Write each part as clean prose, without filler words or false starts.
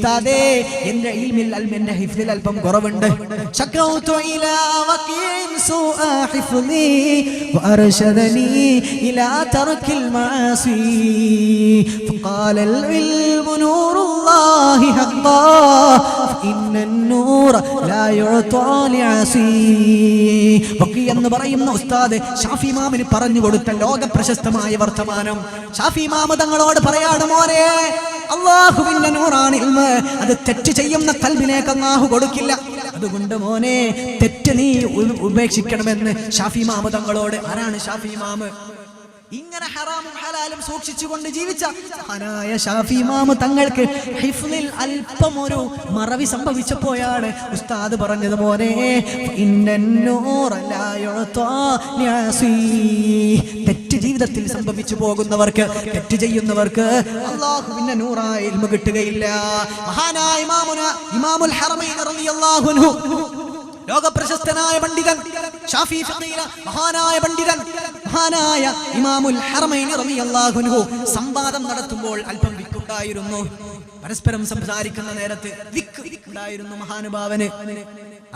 ഉസ്താദേ എന്റെ ഇൽമിൽ എന്റെ ഹിഫ്ലിൽ അല്പം കുറവുണ്ട്. ശക്രൗതു ഇലാ വഖീൻ സൂഅ ഹിഫ്ലി വഅർശദനി ഇലാ തർക്കിൽ മാസി ഫഖാല അൽ ഇൽമു നൂറുല്ലാഹി ഹഖ്ഖാ ഇന്ന അൻ-നൂറ ലാ യുഅതാ ലിഅസി. വഖീ എന്ന് പറയുന്ന ഉസ്താദ് ഷാഫി ഇമാമിന് പറഞ്ഞു കൊടുത്ത ലോക പ്രശസ്തമായ വർത്തമാനം. ഷാഫി ഇമാം തങ്ങളോട് പറയാട് മോനെ, അല്ലാഹുവിന്റെ നൂറാണ് ഇൽമ്, അത് തെറ്റ് ചെയ്യുന്ന ഖൽബിലേക്ക് അല്ലാഹു കൊടുക്കില്ല. അതുകൊണ്ട് മോനെ തെറ്റ് നീ ഉപേക്ഷിക്കണമെന്ന് ഷാഫി ഇമാം തങ്ങളോട്. ആരാണ് ഷാഫി ഇമാം? ഇങ്ങനെ ഹറാമും ഹലാലും സൂക്ഷിച്ചുകൊണ്ട് ജീവിച്ച മഹാനായ ഷാഫി ഇമാം തങ്ങൾക്ക് ഹിഫ്ലിൽ അല്പം ഒരു മറവി സംഭവിച്ചപ്പോഴാണ് ഉസ്താദ് പറഞ്ഞത് മോനെ തെറ്റ് ജീവിതത്തിൽ സംഭവിച്ചു പോകുന്നവർക്ക്, തെറ്റ് ചെയ്യുന്നവർക്ക് അല്ലാഹുവിന്റെ നൂറായ ഇൽമു കിട്ടുകയില്ല. മഹാനായ ഇമാമുൽ ഹറമൈൻ റളിയല്ലാഹു അൻഹു, ലോക പ്രശസ്തനായ പണ്ഡിതൻ, ഷാഫി ഫഖീഹ്, മഹാനായ പണ്ഡിതൻ, മഹാനായ ഇമാമുൽ ഹറമൈൻ റളിയല്ലാഹു അൻഹു സംവാദം നടത്തുമ്പോൾ അല്പം വിക്കുണ്ടായിരുന്നു. പരസ്പരം സംസാരിക്കുന്ന നേരത്ത് വിക്ക് ഉണ്ടായിരുന്നു മഹാനുഭാവന്.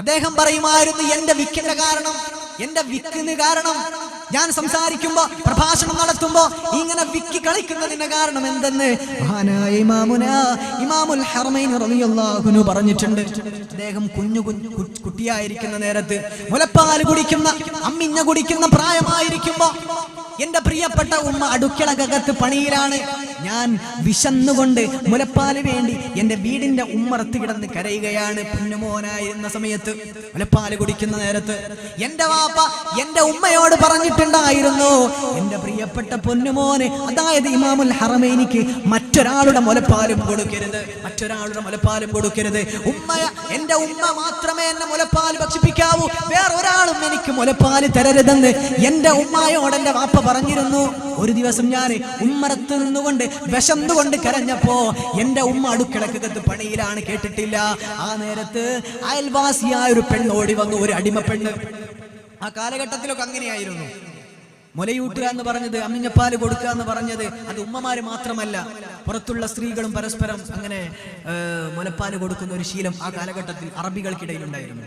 അദ്ദേഹം പറയുമായിരുന്നു, എന്റെ വിക്കിന്റെ കാരണം, എന്റെ വിക്കിന് കാരണം, ഞാൻ സംസാരിക്കുമ്പോ പ്രഭാഷണം നടത്തുമ്പോ ഇങ്ങനെ വിക്കി കളിക്കുന്നതിന്റെ കാരണം എന്തെന്ന് മഹാനായ ഇമാമുൽ ഹറമൈൻ റളിയല്ലാഹു അൻഹു പറഞ്ഞിട്ടുണ്ട്. അദ്ദേഹം കുട്ടിയായിരിക്കുന്ന നേരത്ത് മുലപ്പാൽ കുടിക്കുന്ന, അമ്മിഞ്ഞ കുടിക്കുന്ന പ്രായമായിരിക്കുമ്പോ എന്റെ പ്രിയപ്പെട്ട ഉമ്മ അടുക്കളകത്ത് പണിയിലാണ്. ഞാൻ വിശന്നുകൊണ്ട് മുലപ്പാല് വേണ്ടി എന്റെ വീടിന്റെ ഉമ്മറത്ത് കിടന്ന് കരയുകയാണ്. പൊന്നുമോനായിരുന്ന സമയത്ത് മുലപ്പാല് കുടിക്കുന്ന നേരത്ത് എന്റെ വാപ്പ എന്റെ ഉമ്മയോട് പറഞ്ഞിട്ടുണ്ടായിരുന്നു, എന്റെ പ്രിയപ്പെട്ട പൊന്നുമോന്, അതായത് ഇമാമുൽ ഹറമൈനിക്ക് മറ്റൊരാളുടെ മുലപ്പാലും കൊടുക്കരുത്, മറ്റൊരാളുടെ മുലപ്പാലും കൊടുക്കരുത്. എന്റെ ഉമ്മ മാത്രമേ എന്നെ മുലപ്പാല് ഭക്ഷിപ്പിക്കാവൂ, വേറൊരാളും എനിക്ക് മുലപ്പാല് തരരുതെന്ന് എന്റെ ഉമ്മയോട് എന്റെ വാപ്പ പറഞ്ഞിരുന്നു. ഒരു ദിവസം ഞാൻ ഉമ്മറത്ത് നിന്നുകൊണ്ട് വിശന്നുകൊണ്ട് കരഞ്ഞപ്പോ എന്റെ ഉമ്മ അടുക്കളക്കകത്ത് പണിയിലാണ്, കേട്ടിട്ടില്ല. ആ നേരത്ത് അയൽവാസിയായ ഒരു പെണ്ണ് ഓടി വന്നു, ഒരു അടിമ പെണ്ണ്. ആ കാലഘട്ടത്തിലൊക്കെ അങ്ങനെയായിരുന്നു. മുലയൂട്ടുക എന്ന് പറഞ്ഞത്, അമ്മിഞ്ഞപ്പാല് കൊടുക്കുക എന്ന് പറഞ്ഞത് അത് ഉമ്മമാര് മാത്രമല്ല, പുറത്തുള്ള സ്ത്രീകളും പരസ്പരം അങ്ങനെ മുലപ്പാല് കൊടുക്കുന്ന ഒരു ശീലം ആ കാലഘട്ടത്തിൽ അറബികൾക്കിടയിലുണ്ടായിരുന്നു.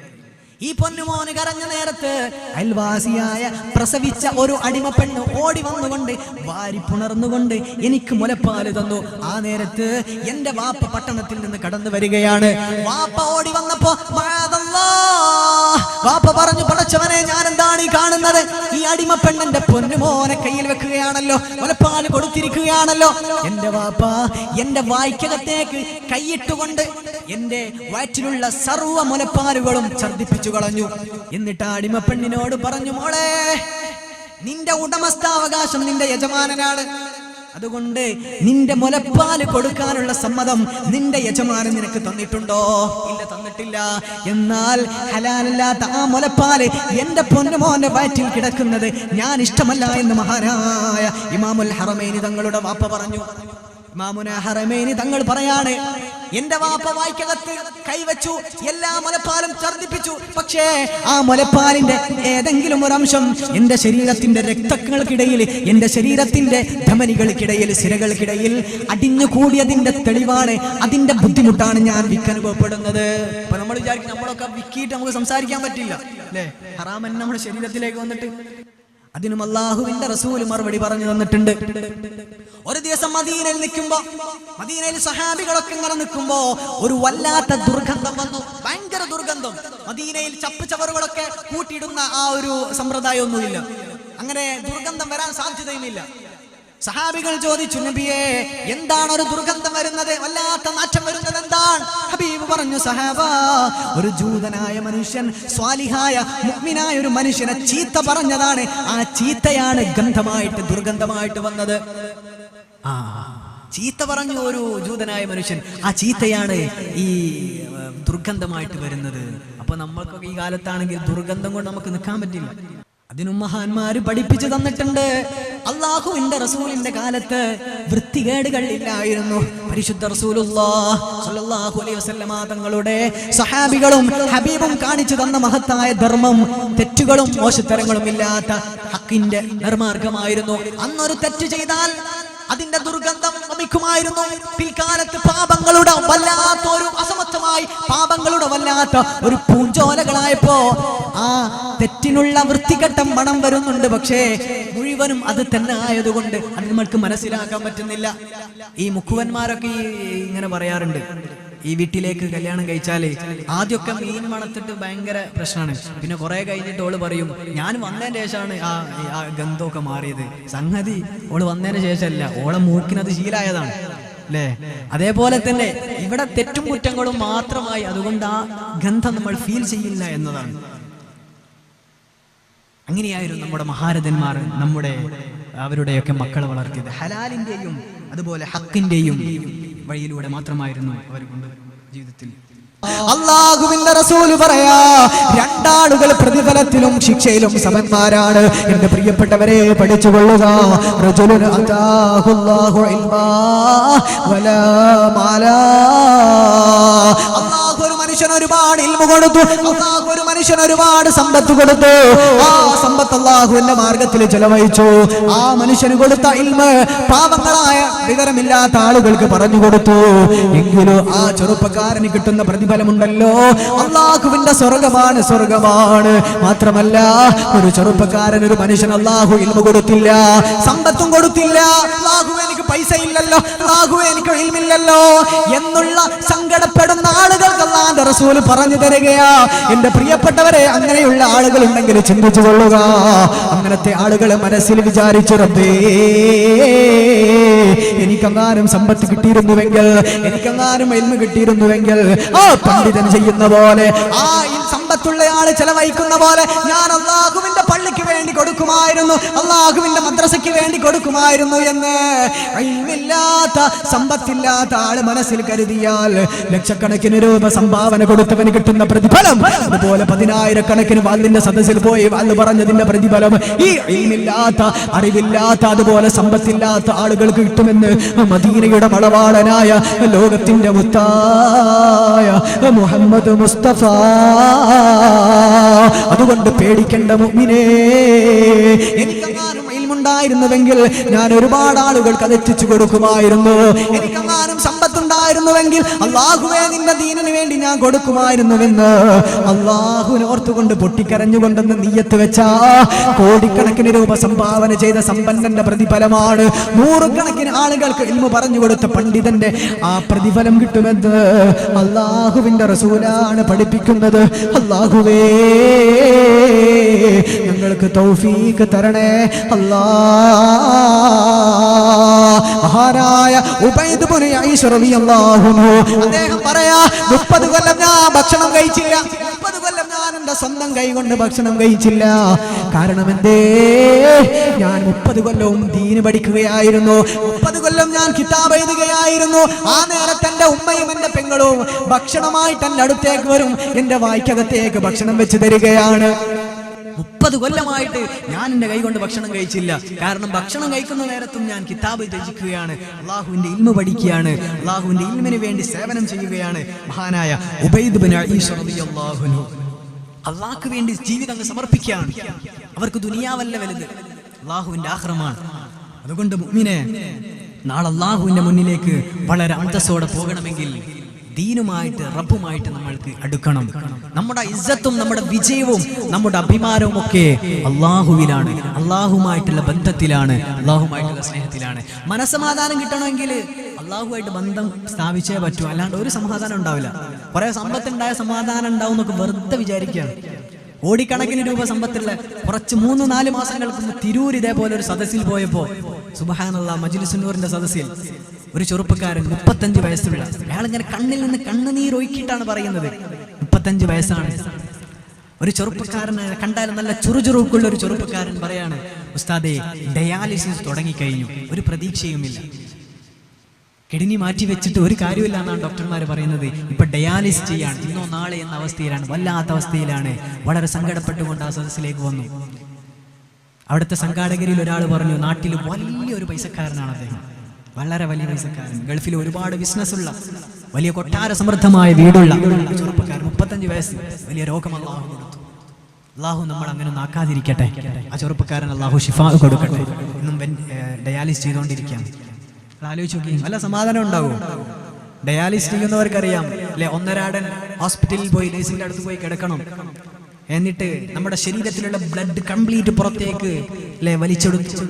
ഈ പൊന്നുമോന് കരഞ്ഞ നേരത്ത് അയൽവാസിയായ പ്രസവിച്ച ഒരു അടിമ പെണ്ണ് ഓടി വന്നുകൊണ്ട് വാരി പുണർന്നുകൊണ്ട് എനിക്ക് മുലപ്പാല് തന്നു. ആ നേരത്ത് എന്റെ വാപ്പ പട്ടണത്തിൽ നിന്ന് കടന്നു വരികയാണ്. വാപ്പ ഓടി വന്നപ്പോ വാപ്പ പറഞ്ഞു, പടച്ചവനെ, ഞാൻ എന്താണ് ഈ കാണുന്നത്? ഈ അടിമ പെണ്ണിന്റെ പൊന്നുമോനെ കയ്യിൽ വെക്കുകയാണല്ലോ, മുലപ്പാല് കൊടുത്തിരിക്കുകയാണല്ലോ. എന്റെ വാപ്പ എന്റെ വായ്ക്കകത്തേക്ക് കൈയിട്ടുകൊണ്ട് എന്റെ വയറ്റിലുള്ള സർവ്വ മുലപ്പാലുകളും ഛർദ്ദിപ്പിച്ചു കളഞ്ഞു. എന്നിട്ട് ആ അടിമ പെണ്ണിനോട് പറഞ്ഞു, മോളെ, നിന്റെ ഉടമസ്ഥാവകാശം നിന്റെ യജമാനനാണ്, അതുകൊണ്ട് നിന്റെ മുലപ്പാല് കൊടുക്കാനുള്ള സമ്മതം നിന്റെ യജമാനൻ നിനക്ക് തന്നിട്ടുണ്ടോ? ഇല്ല, തന്നിട്ടില്ല. എന്നാൽ ഹലാലല്ലാത്ത ആ മുലപ്പാല് എന്റെ പൊന്നുമോന്റെ വയറ്റിൽ കിടക്കുന്നത് ഞാൻ ഇഷ്ടമല്ല എന്ന് മഹാനായ ഇമാമുൽ ഹറമൈൻ തങ്ങളുടെ വാപ്പ പറഞ്ഞു. ഇമാമുന ഹറമൈനി തങ്ങൾ പറയാണ്, എന്റെ വാപ്പ വായ്ക്കകത്ത് കൈവച്ചു, എല്ലാ മുലപ്പാലും ഛർദ്ദിപ്പിച്ചു. പക്ഷേ ആ മുലപ്പാലിന്റെ ഏതെങ്കിലും ഒരു അംശം എന്റെ ശരീരത്തിന്റെ രക്തങ്ങൾക്കിടയിൽ, എന്റെ ശരീരത്തിന്റെ ധമനികൾക്കിടയിൽ, സിരകൾക്കിടയിൽ അടിഞ്ഞു കൂടിയതിന്റെ തെളിവാണ്, അതിന്റെ ബുദ്ധിമുട്ടാണ് ഞാൻ വിക്കനുഭവപ്പെടുന്നത്. അപ്പൊ നമ്മൾ വിചാരിക്കും നമ്മളൊക്കെ വിക്കിയിട്ട് നമുക്ക് സംസാരിക്കാൻ പറ്റില്ല അല്ലേ? ഹറാമൻ നമ്മുടെ ശരീരത്തിലേക്ക് വന്നിട്ട് അതിനും അല്ലാഹുവിന്റെ റസൂൽ മറുപടി പറഞ്ഞു തന്നിട്ടുണ്ട്. ഒരു ദിവസം മദീനയിൽ നിൽക്കുമ്പോ, മദീനയിൽ സഹാബികളൊക്കെ ഇങ്ങനെ നിൽക്കുമ്പോ ഒരു വല്ലാത്ത ദുർഗന്ധം വന്നു, ഭയങ്കര ദുർഗന്ധം. മദീനയിൽ ചപ്പ് ചവറുകളൊക്കെ കൂട്ടിയിടുന്ന ആ ഒരു സമ്പ്രദായം ഒന്നുമില്ല, അങ്ങനെ ദുർഗന്ധം വരാൻ സാധ്യതയുമില്ല. സഹാബികൾ ചോദിച്ചു, നബിയേ, എന്താണ് ഒരു ദുർഗന്ധം വരുന്നത്, വല്ലാത്ത നാറ്റം വരുന്നത് എന്താണ്? ഹബീബ് പറഞ്ഞു, സഹാബാ, ഒരു ജൂതനായ മനുഷ്യൻ സ്വാലിഹായ മുഅ്മിനായ ഒരു മനുഷ്യനെ ചീത്ത പറഞ്ഞതാണ്. ആ ചീത്തയാണ് ഗന്ധമായിട്ട്, ദുർഗന്ധമായിട്ട് വന്നത്. ചീത്ത പറഞ്ഞു ഒരു ജൂതനായ മനുഷ്യൻ, ആ ചീത്തയാണ് ഈ ദുർഗന്ധമായിട്ട് വരുന്നത്. അപ്പൊ നമ്മൾക്കൊക്കെ ഈ കാലത്താണെങ്കിൽ ദുർഗന്ധം കൊണ്ട് നമുക്ക് നിൽക്കാൻ പറ്റില്ല. അതിനും മഹാന്മാര് പഠിപ്പിച്ചു തന്നിട്ടുണ്ട്. അല്ലാഹുവിന്റെ റസൂലിന്റെ കാലത്ത് വൃത്തികേടുകൾ ഇല്ലായിരുന്നു. പരിശുദ്ധ റസൂലുള്ളാഹി സ്വല്ലല്ലാഹു അലൈഹി വസല്ലമ തങ്ങളുടെ സഹാബികളും ഹബീബും കാണിച്ചു തന്ന മഹത്തായ ധർമ്മം തെറ്റുകളും മോശത്തരങ്ങളും ഇല്ലാത്ത ഹക്കിന്റെ നിർമാർഗമായിരുന്നു. അന്നൊരു തെറ്റ് ചെയ്താൽ അതിന്റെ ദുർഗന്ധം വമിക്കുമായിരുന്നു. പിൽക്കാലത്ത് പാപങ്ങളുടെ വല്ലാത്തൊരു മണമില്ലാത്ത ഒരു പൂഞ്ചോലകളായപ്പോ ആ തെറ്റിനുള്ള വൃത്തികെട്ട മണം വരുന്നുണ്ട്. പക്ഷേ മുഴുവനും അത് തന്നെ ആയതുകൊണ്ട് അത് നമ്മൾക്ക് മനസ്സിലാക്കാൻ പറ്റുന്നില്ല. ഈ മുക്കുവന്മാരൊക്കെ ഇങ്ങനെ പറയാറുണ്ട്, ഈ വീട്ടിലേക്ക് കല്യാണം കഴിച്ചാല് ആദ്യമൊക്കെ മീൻ മണത്തിട്ട് ഭയങ്കര പ്രശ്നമാണ്. പിന്നെ കുറെ കഴിഞ്ഞിട്ട് ഓള് പറയും ഞാൻ വന്നതിന് ശേഷമാണ് ആ ഗന്ധമൊക്കെ മാറിയത്. സംഗതി ഓള് വന്നതിന് ശേഷമല്ല, ഓളെ മൂക്കിനത് ശീലായതാണ് അല്ലേ? അതേപോലെ തന്നെ ഇവിടെ തെറ്റും കുറ്റങ്ങളും മാത്രമായി, അതുകൊണ്ട് ആ ഗന്ധം നമ്മൾ ഫീൽ ചെയ്യില്ല എന്നതാണ്. അങ്ങനെയായിരുന്നു നമ്മുടെ മഹാരഥന്മാർ അവരുടെയൊക്കെ മക്കളെ വളർത്തിയത്. ഹലാലിന്റെയും അതുപോലെ ഹക്കിന്റെയും വഴിയിലൂടെ മാത്രമായിരുന്നു അവർ കൊണ്ട് ജീവിതത്തിൽ. അല്ലാഹുവിന്റെ റസൂൽ പറയാ, രണ്ടാളുകൾ പ്രതിഫലത്തിലും ശിക്ഷയിലും സമന്മാരാണ്. എന്റെ പ്രിയപ്പെട്ടവരെ, പഠിച്ചുകൊള്ളുക. റജുലുൻ അതാഹുല്ലാഹു ഇൽമാ വലാ മാലാ. അല്ലാഹു ഒരു മനുഷ്യന് ഒരുപാട് ഇൽമു കൊടുത്തു, അല്ലാഹു ഒരു മനുഷ്യന് ഒരുപാട് സമ്പത്ത് കൊടുത്തു. ആ സമ്പത്ത് അല്ലാഹുവിന്റെ മാർഗത്തിൽ ചെലവഴിച്ചു. ആ മനുഷ്യന് കൊടുത്ത ഇൽമ് പാവങ്ങളായ വിവരമില്ലാത്ത ആളുകൾക്ക് പറഞ്ഞു കൊടുത്തു. എങ്കിലും ആ ചെറുപ്പക്കാരന് കിട്ടുന്ന പ്രതിഫലമുണ്ടല്ലോ, അല്ലാഹുവിന്റെ സ്വർഗമാണ്. മാത്രമല്ല, ഒരു ചെറുപ്പക്കാരൻ ഒരു മനുഷ്യൻ അല്ലാഹു ഇൽമു കൊടുത്തില്ല, സമ്പത്തും കൊടുത്തില്ല, അല്ലാഹു എനിക്ക് പൈസ ഇല്ലല്ലോ, അല്ലാഹു എനിക്ക് ഇൽമില്ലല്ലോ എന്നുള്ള സങ്കടപ്പെടുന്ന ആളുകൾക്ക് അല്ലാഹുവിന്റെ റസൂൽ പറഞ്ഞു തരികയാ. എന്റെ പ്രിയപ്പെട്ടവരെ, അങ്ങനെയുള്ള ആളുകൾ ഉണ്ടെങ്കിൽ ചിന്തിച്ചു കൊള്ളുക. അങ്ങനത്തെ ആളുകളെ മനസ്സിൽ വിചാരിച്ചു, റബ്ബേ എനിക്കെങ്ങാനും സമ്പത്ത് കിട്ടിയിരുന്നുവെങ്കിൽ, എനിക്കെങ്ങാനും ഇൽമു കിട്ടിയിരുന്നുവെങ്കിൽ, ആ പണ്ഡിതൻ ചെയ്യുന്ന പോലെ, ആ സമ്പത്തുള്ള ആള് ചെലവഴിക്കുന്ന പോലെ ഞാൻ അല്ലാഹുവിന്റെ പള്ളിക്ക് വേണ്ടി കൊടുക്കുമായിരുന്നു, അല്ലാഹുവിന്റെ മദ്രസയ്ക്ക് വേണ്ടി കൊടുക്കുമായിരുന്നു എന്ന് ഇൽമില്ലാത്ത സമ്പത്തില്ലാത്ത ആള് മനസ്സിൽ കരുതിയാൽ ലക്ഷക്കണക്കിന് രൂപ സംഭാവന കൊടുത്തവന് കിട്ടുന്ന പ്രതിഫലം അതുപോലെ 10,000 വാളിന്റെ സദസ്സിൽ പോയി വാള് പറഞ്ഞതിന്റെ പ്രതിഫലം ഈ ഇൽമില്ലാത്ത അറിവില്ലാത്ത അതുപോലെ സമ്പത്തില്ലാത്ത ആളുകൾക്ക് കിട്ടുമെന്ന് മദീനയുടെ മണവാളനായ ലോകത്തിന്റെ മുത്തായ മുഹമ്മദ് മുസ്തഫ. അതുകൊണ്ട് പേടിക്കേണ്ട മുഅ്മിനേ, എനിക്കെങ്ങാനും ഇൽമുണ്ടായിരുന്നുവെങ്കിൽ ഞാൻ ഒരുപാട് ആളുകൾക്ക് അത് എത്തിച്ചു കൊടുക്കുമായിരുന്നു. എനിക്കെങ്ങാനും സമ്പത്തുണ്ടായിരുന്നുവെങ്കിൽ അല്ലാഹുവേ നിന്റെ ദീനിന് വേണ്ടി ഞാൻ കൊടുക്കുമായിരുന്നുവെന്ന് അല്ലാഹുവിനെ ഓർത്തുകൊണ്ട് പൊട്ടിക്കരഞ്ഞുകൊണ്ടെന്ന് നിയ്യത്ത് വെച്ചാ കോടിക്കണക്കിന് രൂപ സംഭാവന ചെയ്ത സമ്പന്നന്റെ പ്രതിഫലമാണ്. 100 കണക്കിന് ആളുകൾക്ക് ഇൽമു പറഞ്ഞു കൊടുത്ത പണ്ഡിതന്റെ ആ പ്രതിഫലം കിട്ടുമെന്ന് അല്ലാഹുവിന്റെ റസൂലാണ് പഠിപ്പിക്കുന്നത്. അല്ലാഹുവേ ഞങ്ങൾക്ക് തൗഫീഖ് തരണേ അല്ലാ. മഹാനായ ഉബൈദ് ഇബ്നു യഈസ് റളിയല്ലാഹു അൻഹു അദ്ദേഹം പറയാ, 30 കൊല്ലം ഞാൻ ഭക്ഷണം കഴിച്ചില്ല, 30 കൊല്ലം ഞാൻ എന്റെ സ്വന്തം കൈ കൊണ്ട് ഭക്ഷണം കഴിച്ചില്ല. കാരണം എന്തേ? ഞാൻ 30 കൊല്ലവും ദീന് പഠിക്കുകയായിരുന്നു, 30 കൊല്ലം ഞാൻ കിതാബ് എഴുതുകയായിരുന്നു. ആ നേരത്തെ എന്റെ ഉമ്മയും എന്റെ പെങ്ങളും ഭക്ഷണമായിട്ട് എന്റെ അടുത്തേക്ക് വരും, എന്റെ വായ്ക്കകത്തേക്ക് ഭക്ഷണം വെച്ച് തരികയാണ്. 30 കൊല്ലമായിട്ട് ഞാൻ എന്റെ കൈ കൊണ്ട് ഭക്ഷണം കഴിച്ചില്ല. കാരണം ഭക്ഷണം കഴിക്കുന്ന നേരത്തും ഞാൻ കിതാബ് രചിക്കുകയാണ്, അല്ലാഹുവിന്റെ ഇൽമു പഠിക്കുകയാണ്, അല്ലാഹുവിന്റെ ഇൽമിന് വേണ്ടി സേവനം ചെയ്യുകയാണ്. മഹാനായ ഉബൈദ് ഇബ്നു യഈസ് റളിയല്ലാഹു അൻഹു അല്ലാഹുവിന് വേണ്ടി ജീവിതം സമർപ്പിക്കുകയാണ്. അവർക്ക് ദുനിയാവല്ല വലുത്, അല്ലാഹുവിന്റെ ആഖിറമാണ്. അതുകൊണ്ട് മുഅ്മിനേ, നാളെ അല്ലാഹുവിന്റെ മുന്നിലേക്ക് വളരെ അന്തസ്സോടെ പോകണമെങ്കിൽ ദീനുമായിട്ട് റബ്ബുമായിട്ട് നമ്മൾക്ക് അടുക്കണം. നമ്മുടെ ഇസ്സത്തും നമ്മുടെ വിജയവും നമ്മുടെ അഭിമാനവും ഒക്കെ അല്ലാഹുവിലാണ്, അല്ലാഹുമായിട്ടുള്ള ബന്ധത്തിലാണ്, അല്ലാഹുമായിട്ടുള്ള സ്നേഹത്തിലാണ്. മനസ്സമാധാനം കിട്ടണമെങ്കിൽ അല്ലാഹുമായിട്ട് ബന്ധം സ്ഥാപിച്ചേ പറ്റൂ, അല്ലാണ്ട് ഒരു സമാധാനം ഉണ്ടാവില്ല. കുറെ സമ്പത്തുണ്ടായ സമാധാനം ഉണ്ടാവും എന്നൊക്കെ വെറുതെ വിചാരിക്കുകയാണ്. കോടിക്കണക്കിന് രൂപ സമ്പത്തുള്ള കുറച്ച് 3-4 മാസങ്ങൾക്ക് മുമ്പ് തിരൂർ ഇതേപോലെ ഒരു സദസ്സിൽ പോയപ്പോ സുബ്ഹാനല്ലാഹ്, മജ്ലിസുൻ നൂറിന്റെ സദസ്സിൽ ഒരു ചെറുപ്പക്കാരൻ 35 വയസ്സുള്ള അയാൾ ഇങ്ങനെ കണ്ണിൽ നിന്ന് കണ്ണുനീരൊഴുക്കിയിട്ടാണ് പറയുന്നത്. 35 വയസ്സാണ്. ഒരു ചെറുപ്പക്കാരനെ കണ്ടാലും നല്ല ചുറുചുറുക്കുള്ള ഒരു ചെറുപ്പക്കാരൻ പറയാണ്, ഉസ്താദേ ഡയാലിസിസ് തുടങ്ങിക്കഴിഞ്ഞു, ഒരു പ്രതീക്ഷയുമില്ല, കിഡ്നി മാറ്റി വെച്ചിട്ട് ഒരു കാര്യമില്ല എന്നാണ് ഡോക്ടർമാർ പറയുന്നത്. ഇപ്പൊ ഡയാലിസിസ് ചെയ്യാണ്, ഇന്നോ നാളെ എന്ന അവസ്ഥയിലാണ്, വല്ലാത്ത അവസ്ഥയിലാണ്. വളരെ സങ്കടപ്പെട്ടുകൊണ്ട് ആ സദസ്സിലേക്ക് വന്നു. അവിടുത്തെ സംഘാടകരിൽ ഒരാൾ പറഞ്ഞു, നാട്ടിൽ വലിയൊരു പൈസക്കാരനാണ് അദ്ദേഹം, വളരെ വലിയ പൈസക്കാരൻ, ഗൾഫിൽ ഒരുപാട് ബിസിനസ് ഉള്ള വലിയ കൊട്ടാര സമൃദ്ധമായ വീടുള്ള ചെറുപ്പക്കാരൻ, 35 വയസ്സ്, വലിയ രോഗം അല്ലാഹു കൊടുത്തു. അല്ലാഹു നമ്മൾ അങ്ങനെ നാക്കാതിരിക്കട്ടെ. ആ ചെറുപ്പക്കാരൻ അല്ലാഹു ശിഫാ കൊടുക്കട്ടെ. ഇന്നും ഡയാലിസിസ് ചെയ്തുകൊണ്ടിരിക്കുകയാണ്. ആലോചിച്ച് നോക്കി, നല്ല സമാധാനം ഉണ്ടാവും. ഡയാലിസിസ് ചെയ്യുന്നവർക്കറിയാം അല്ലെ, ഒന്നരാടൻ ഹോസ്പിറ്റലിൽ പോയി നഴ്സിന്റെ അടുത്ത് പോയി കിടക്കണം. എന്നിട്ട് നമ്മുടെ ശരീരത്തിലുള്ള ബ്ലഡ് കംപ്ലീറ്റ് പുറത്തേക്ക് അല്ലെ വലിച്ചെടുത്ത്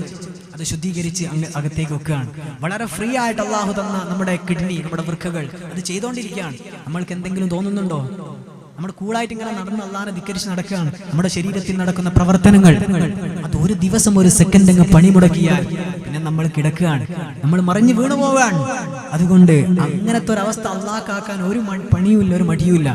അത് ശുദ്ധീകരിച്ച് അകത്തേക്ക് വെക്കുകയാണ്. വളരെ ഫ്രീ ആയിട്ട് അള്ളാഹു തന്ന നമ്മുടെ കിഡ്നി, നമ്മുടെ വൃക്കകൾ അത് ചെയ്തുകൊണ്ടിരിക്കുകയാണ്. നമ്മൾക്ക് എന്തെങ്കിലും തോന്നുന്നുണ്ടോ? നമ്മുടെ കൂളായിട്ട് ഇങ്ങനെ നടന്ന് അള്ളാഹിനെ ധിക്കരിച്ച് നടക്കുകയാണ്. നമ്മുടെ ശരീരത്തിൽ നടക്കുന്ന പ്രവർത്തനങ്ങൾ അത് ഒരു ദിവസം ഒരു സെക്കൻഡ് അങ്ങ് പണിമുടക്കിയാൽ പിന്നെ നമ്മൾ കിടക്കുകയാണ്, നമ്മൾ മറിഞ്ഞു വീണു പോവുകയാണ്. അതുകൊണ്ട് അങ്ങനത്തെ ഒരു അവസ്ഥ അള്ളാഹ്ക്കാക്കാൻ ഒരു പണിയുമില്ല, ഒരു മടിയുമില്ല.